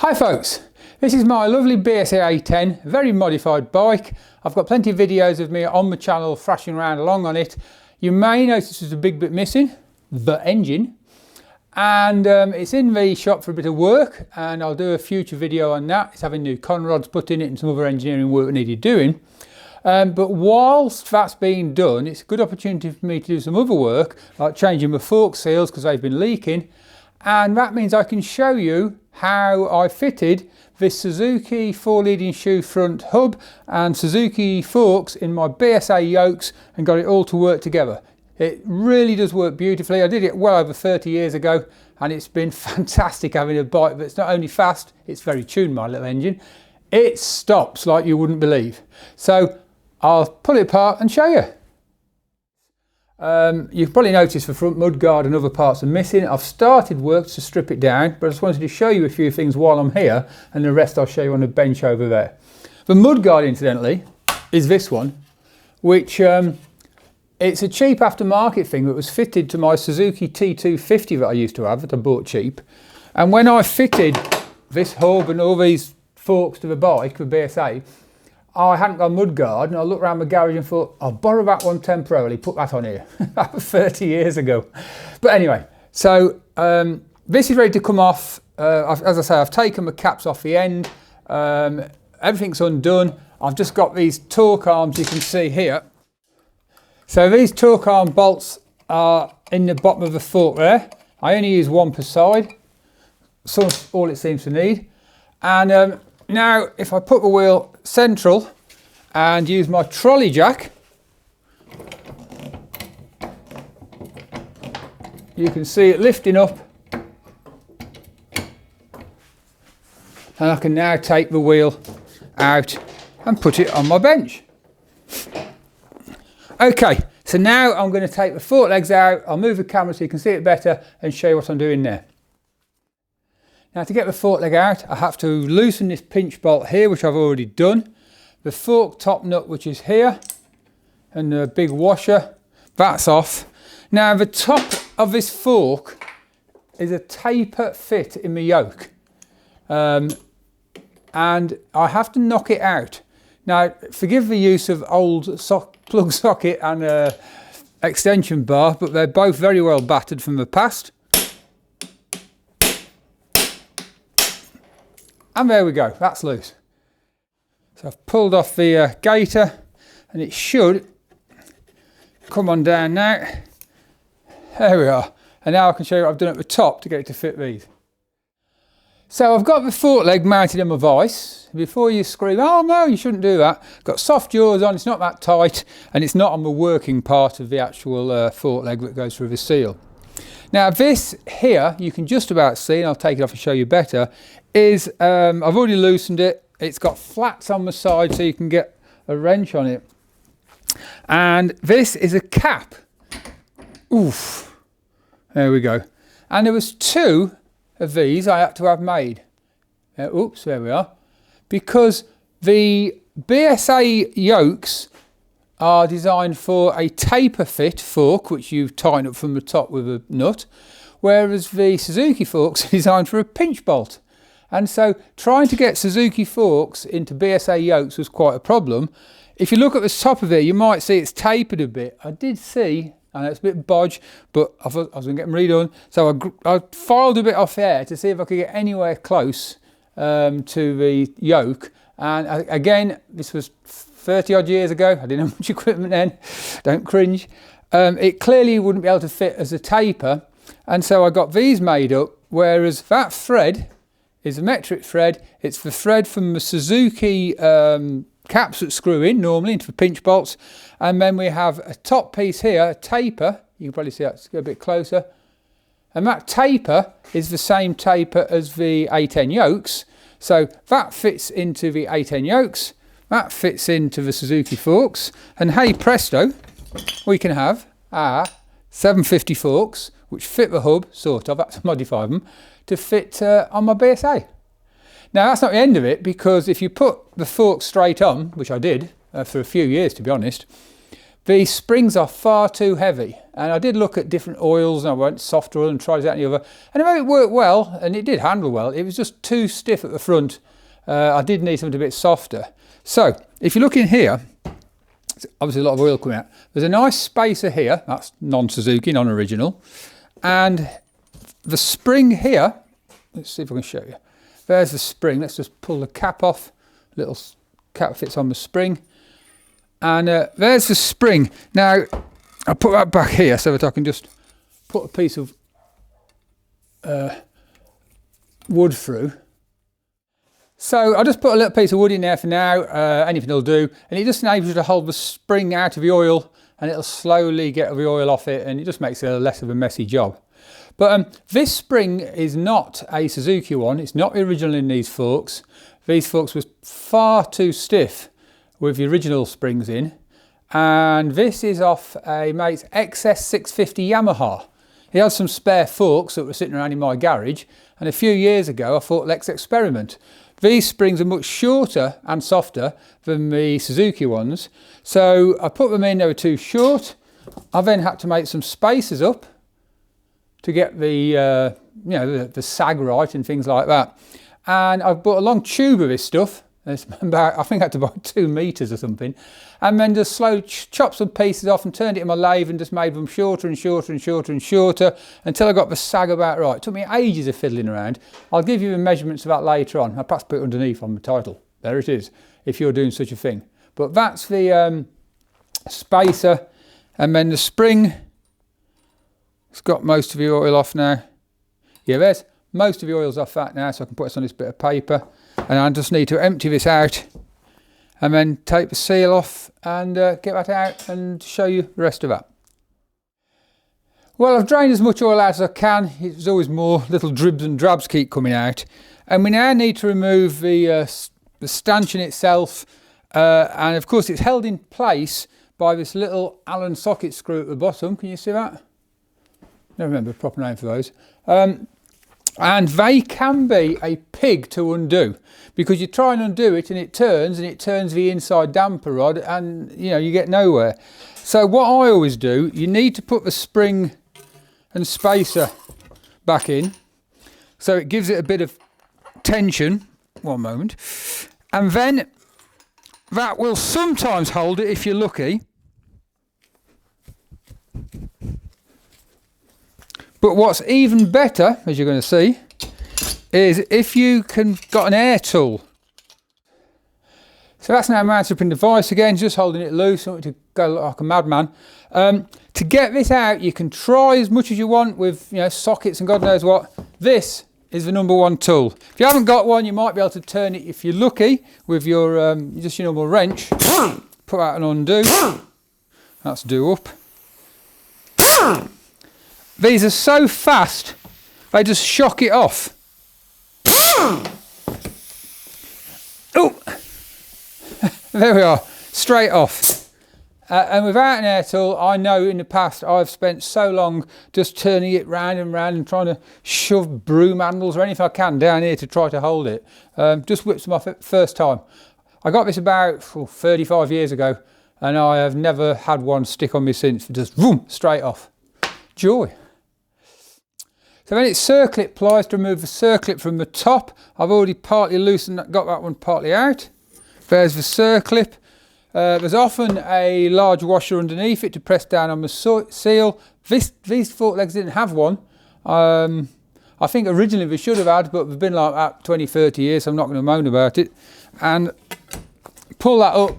Hi folks, this is my lovely BSA A10, very modified bike. I've got plenty of videos of me on my channel thrashing around along on it. You may notice there's a big bit missing, the engine. And it's in the shop for a bit of work, and I'll do a future video on that. It's having new con rods put in it and some other engineering work needed doing. But whilst that's being done, it's a good opportunity for me to do some other work, like changing my fork seals because they've been leaking. And that means I can show you how I fitted this Suzuki 4-leading shoe front hub and Suzuki forks in my BSA yokes and got it all to work together. It really does work beautifully. I did it well over 30 years ago and it's been fantastic having a bike that's not only fast, it's very tuned, my little engine. It stops like you wouldn't believe. So I'll pull it apart and show you. You've probably noticed the front mudguard and other parts are missing. I've started work to strip it down, but I just wanted to show you a few things while I'm here, and the rest I'll show you on the bench over there. The mudguard, incidentally, is this one, which it's a cheap aftermarket thing that was fitted to my Suzuki T250 that I used to have, that I bought cheap. And when I fitted this hub and all these forks to the bike for BSA, I hadn't got a mudguard, and I looked around my garage and thought, I'll borrow that one temporarily, put that on here. That was 30 years ago. But anyway, so this is ready to come off. As I say, I've taken the caps off the end. Everything's undone. I've just got these torque arms you can see here. So these torque arm bolts are in the bottom of the fork there. I only use one per side. So that's all it seems to need. And now if I put the wheel central and use my trolley jack, you can see it lifting up, and I can now take the wheel out and put it on my bench. Okay, so now I'm going to take the fork legs out. I'll move the camera so you can see it better and show you what I'm doing there. Now to get the fork leg out, I have to loosen this pinch bolt here, which I've already done. The fork top nut, which is here, and the big washer, that's off. Now the top of this fork is a taper fit in the yoke. And I have to knock it out. Now, forgive the use of old plug socket and extension bar, but they're both very well battered from the past. And there we go, that's loose. So I've pulled off the gaiter, and it should come on down now. There we are. And now I can show you what I've done at the top to get it to fit these. So I've got the fork leg mounted on my vise. Before you scream, oh no, you shouldn't do that. Got soft jaws on, it's not that tight, and it's not on the working part of the actual fork leg that goes through the seal. Now this here, you can just about see, and I'll take it off and show you better, is, I've already loosened it. It's got flats on the side so you can get a wrench on it. And this is a cap. Oof, there we go. And there was two of these I had to have made. Oops, there we are. Because the BSA yokes are designed for a taper fit fork, which you tighten up from the top with a nut, whereas the Suzuki forks are designed for a pinch bolt. And so trying to get Suzuki forks into BSA yokes was quite a problem. If you look at the top of it, you might see it's tapered a bit. I did see, I know it's a bit bodge, but I was going to get them redone. So I filed a bit off there to see if I could get anywhere close to the yoke. And again, this was 30 odd years ago. I didn't have much equipment then, don't cringe. It clearly wouldn't be able to fit as a taper. And so I got these made up, whereas that thread is a metric thread. It's the thread from the Suzuki caps that screw in normally into the pinch bolts. And then we have a top piece here, a taper. You can probably see that, let's go a bit closer. And that taper is the same taper as the A10 yokes. So that fits into the A10 yokes. That fits into the Suzuki forks. And hey presto, we can have our 750 forks, which fit the hub, sort of, I had to modify them, to fit on my BSA. Now that's not the end of it, because if you put the fork straight on, which I did for a few years to be honest, The springs are far too heavy, and I did look at different oils and I went soft oil and tried that and the other, and it worked well and it did handle well. It was just too stiff at the front. I did need something a bit softer. So if you look in here, obviously a lot of oil coming out. There's a nice spacer here, that's non-Suzuki, non-original, and the spring here, let's see if I can show you. There's the spring. Let's just pull the cap off. Little cap fits on the spring. And there's the spring. Now, I'll put that back here so that I can just put a piece of wood through. So I'll just put a little piece of wood in there for now. Anything will do. And it just enables you to hold the spring out of the oil, and it'll slowly get the oil off it, and it just makes it less of a messy job. But this spring is not a Suzuki one. It's not the original in these forks. These forks was far too stiff with the original springs in. And this is off a mate's XS650 Yamaha. He had some spare forks that were sitting around in my garage. And a few years ago, I thought, let's experiment. These springs are much shorter and softer than the Suzuki ones. So I put them in, they were too short. I then had to make some spacers up to get the the sag right and things like that. And I've bought a long tube of this stuff. It's about, I think I had to buy 2 meters or something, and then just slowly chopped some pieces off and turned it in my lathe and just made them shorter and shorter and shorter and shorter until I got the sag about right. It took me ages of fiddling around. I'll give you the measurements of that later on. I'll perhaps put it underneath on the title. There it is, if you're doing such a thing. But that's the spacer, and then the spring. It's got most of the oil off now. Yeah, there's most of the oil's off that now, so I can put this on this bit of paper. And I just need to empty this out and then take the seal off and get that out and show you the rest of that. Well, I've drained as much oil out as I can. There's always more, little dribs and drabs keep coming out. And we now need to remove the stanchion itself. And of course it's held in place by this little Allen socket screw at the bottom. Can you see that? I don't remember the proper name for those. And they can be a pig to undo, because you try and undo it and it turns the inside damper rod, and you get nowhere. So what I always do, you need to put the spring and spacer back in so it gives it a bit of tension. One moment. And then that will sometimes hold it if you're lucky. But what's even better, as you're going to see, is if you can got an air tool. So that's now mounted up in the vise again, just holding it loose. I want it to go like a madman. To get this out, you can try as much as you want with sockets and God knows what. This is the #1 tool. If you haven't got one, you might be able to turn it, if you're lucky, with your just your normal wrench. Put that and undo. That's do up. These are so fast, they just shock it off. Oh, there we are, straight off. And without an air tool, I know in the past I've spent so long just turning it round and round and trying to shove broom handles or anything I can down here to try to hold it. Just whips them off it first time. I got this about 35 years ago, and I have never had one stick on me since. Just boom, straight off. Joy. So then it's circlip pliers to remove the circlip from the top. I've already partly loosened that, got that one partly out. There's the circlip. There's often a large washer underneath it to press down on the seal. These fork legs didn't have one. I think originally they should have had, but they've been like that 20, 30 years, so I'm not going to moan about it. And pull that up,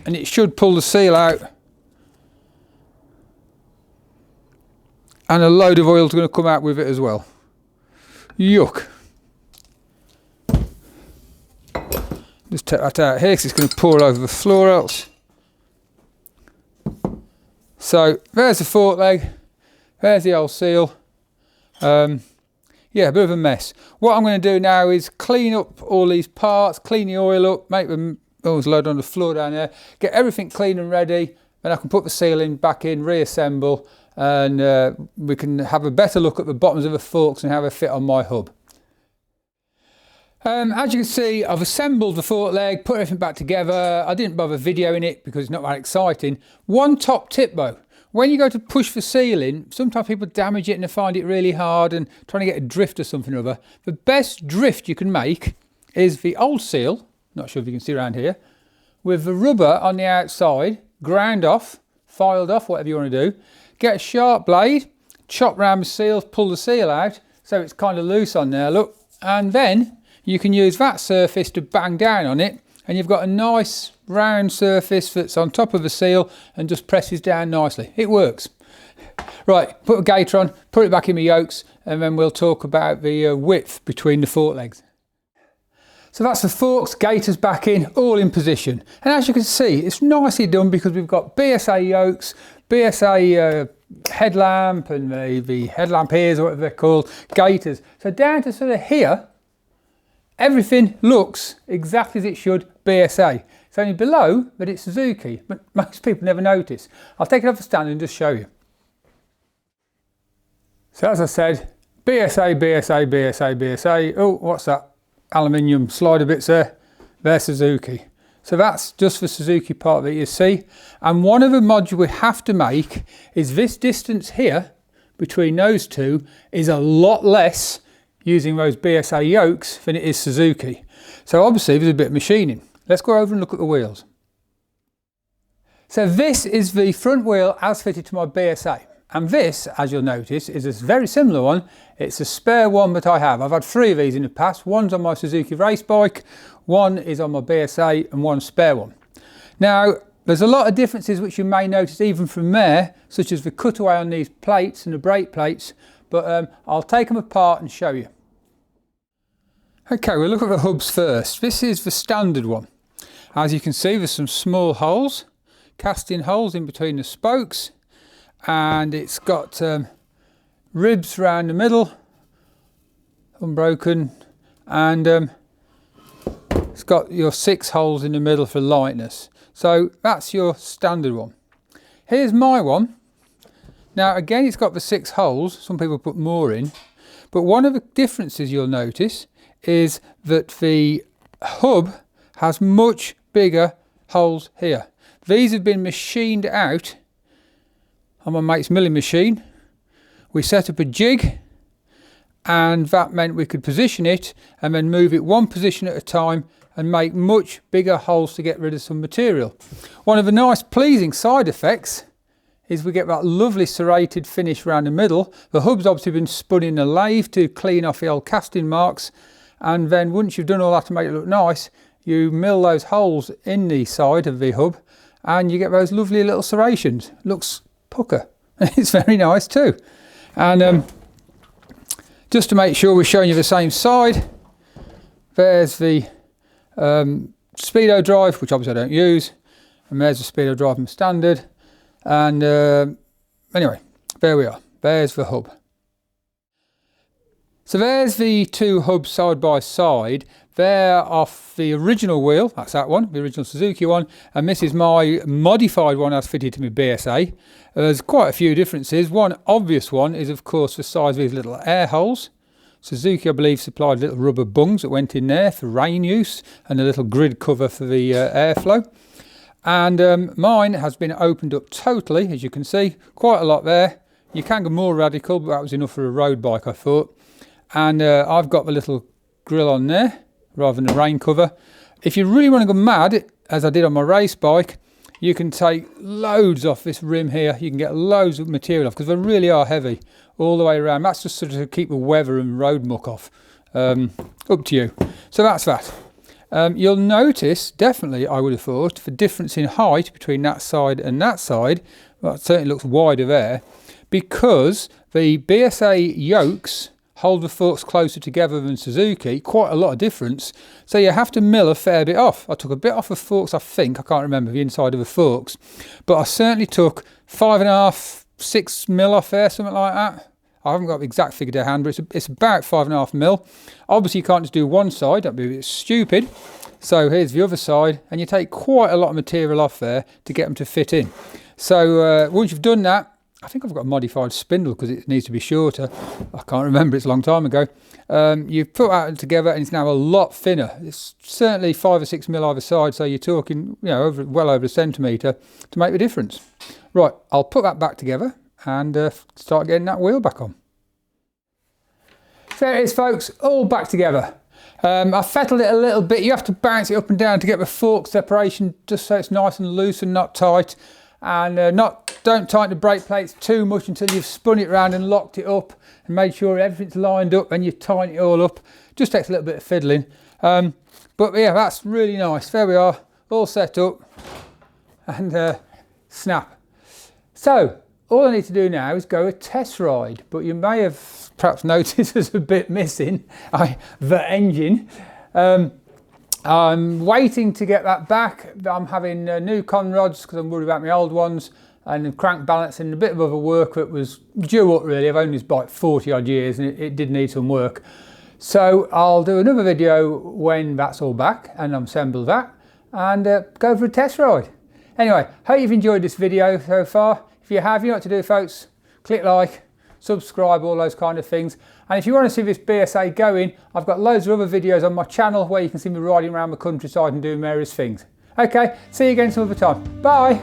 and it should pull the seal out. And a load of oil is going to come out with it as well. Yuck. Just take that out here because it's going to pour over the floor else. So there's the fork leg. There's the old seal. Yeah, a bit of a mess. What I'm going to do now is clean up all these parts, clean the oil up, make them always load on the floor down there, get everything clean and ready, then I can put the seal in, back in, reassemble, and we can have a better look at the bottoms of the forks and how they fit on my hub. As you can see, I've assembled the fork leg, put everything back together. I didn't bother videoing it because it's not that exciting. One top tip though, when you go to push for sealing, sometimes people damage it and they find it really hard and trying to get a drift or something or other. The best drift you can make is the old seal, not sure if you can see around here, with the rubber on the outside, ground off, filed off, whatever you want to do. Get a sharp blade, chop round the seals, pull the seal out so it's kind of loose on there, look, and then you can use that surface to bang down on it, and you've got a nice round surface that's on top of the seal and just presses down nicely. It works. Right, put a gaiter on, put it back in the yokes, and then we'll talk about the width between the fork legs. So that's the forks, gaiters back in, all in position. And as you can see, it's nicely done because we've got BSA yokes, BSA headlamp, and the headlamp ears, or whatever they're called, gaiters. So down to sort of here, everything looks exactly as it should, BSA. It's only below that it's Suzuki, but most people never notice. I'll take it off the stand and just show you. So as I said, BSA, BSA, BSA, BSA. Oh, what's that? Aluminium slider bits there. They're Suzuki. So that's just the Suzuki part that you see. And one of the modules we have to make is this distance here between those two is a lot less using those BSA yokes than it is Suzuki. So obviously there's a bit of machining. Let's go over and look at the wheels. So this is the front wheel as fitted to my BSA. And this, as you'll notice, is a very similar one. It's a spare one that I have. I've had 3 of these in the past. One's on my Suzuki race bike, one is on my BSA, and one spare one. Now, there's a lot of differences which you may notice even from there, such as the cutaway on these plates and the brake plates, but I'll take them apart and show you. Okay, we'll look at the hubs first. This is the standard one. As you can see, there's some small holes, cast-in holes in between the spokes, and it's got ribs around the middle, unbroken, and it's got your 6 holes in the middle for lightness. So that's your standard one. Here's my one. Now again, it's got the 6 holes. Some people put more in, but one of the differences you'll notice is that the hub has much bigger holes here. These have been machined out on my mate's milling machine. We set up a jig, and that meant we could position it and then move it one position at a time and make much bigger holes to get rid of some material. One of the nice pleasing side effects is we get that lovely serrated finish around the middle. The hub's obviously been spun in a lathe to clean off the old casting marks, and then once you've done all that to make it look nice, you mill those holes in the side of the hub and you get those lovely little serrations. Looks pucker, and it's very nice too. And just to make sure we're showing you the same side, there's the speedo drive, which obviously I don't use, and there's the speedo drive from standard. And anyway, there we are. There's the hub. So there's the 2 hubs side by side. They're off the original wheel, that's that one, the original Suzuki one, and this is my modified one as fitted to my BSA. There's quite a few differences. One obvious one is of course the size of these little air holes. Suzuki, I believe, supplied little rubber bungs that went in there for rain use and a little grid cover for the airflow. And mine has been opened up totally, as you can see, quite a lot there. You can go more radical, but that was enough for a road bike, I thought. And I've got the little grill on there rather than the rain cover. If you really want to go mad, as I did on my race bike, you can take loads off this rim here. You can get loads of material off because they really are heavy all the way around. That's just sort of to keep the weather and road muck off. Up to you. So that's that. You'll notice, definitely I would have thought, the difference in height between that side and that side. Well, it certainly looks wider there because the BSA yokes hold the forks closer together than Suzuki, quite a lot of difference. So you have to mill a fair bit off. I took a bit off the forks, I think, I can't remember the inside of the forks, but I certainly took 5.5, 6 mil off there, something like that. I haven't got the exact figure to hand, but it's about 5.5 mil. Obviously you can't just do one side, that'd be a bit stupid. So here's the other side, and you take quite a lot of material off there to get them to fit in. So once you've done that, I think I've got a modified spindle because it needs to be shorter. I can't remember, it's a long time ago. You put that together and it's now a lot thinner. It's certainly 5 or 6 mil either side, so you're talking, you know, well over a centimetre to make the difference. Right, I'll put that back together and start getting that wheel back on. So there it is, folks, all back together. I've fettled it a little bit. You have to bounce it up and down to get the fork separation just so it's nice and loose and not tight. And don't tighten the brake plates too much until you've spun it around and locked it up and made sure everything's lined up and you tighten it all up. Just takes a little bit of fiddling. But yeah, that's really nice. There we are, all set up and snap. So all I need to do now is go a test ride, but you may have perhaps noticed there's a bit missing, the engine. I'm waiting to get that back. I'm having new con rods because I'm worried about my old ones, and the crank balancing, a bit of other work that was due up really. I've owned this bike 40 odd years and it did need some work. So I'll do another video when that's all back and I'm assembled that and go for a test ride. Anyway, hope you've enjoyed this video so far. If you have, you know what to do, folks. Click like, subscribe, all those kind of things. And if you want to see this BSA going, I've got loads of other videos on my channel where you can see me riding around the countryside and doing various things. Okay, see you again some other time. Bye.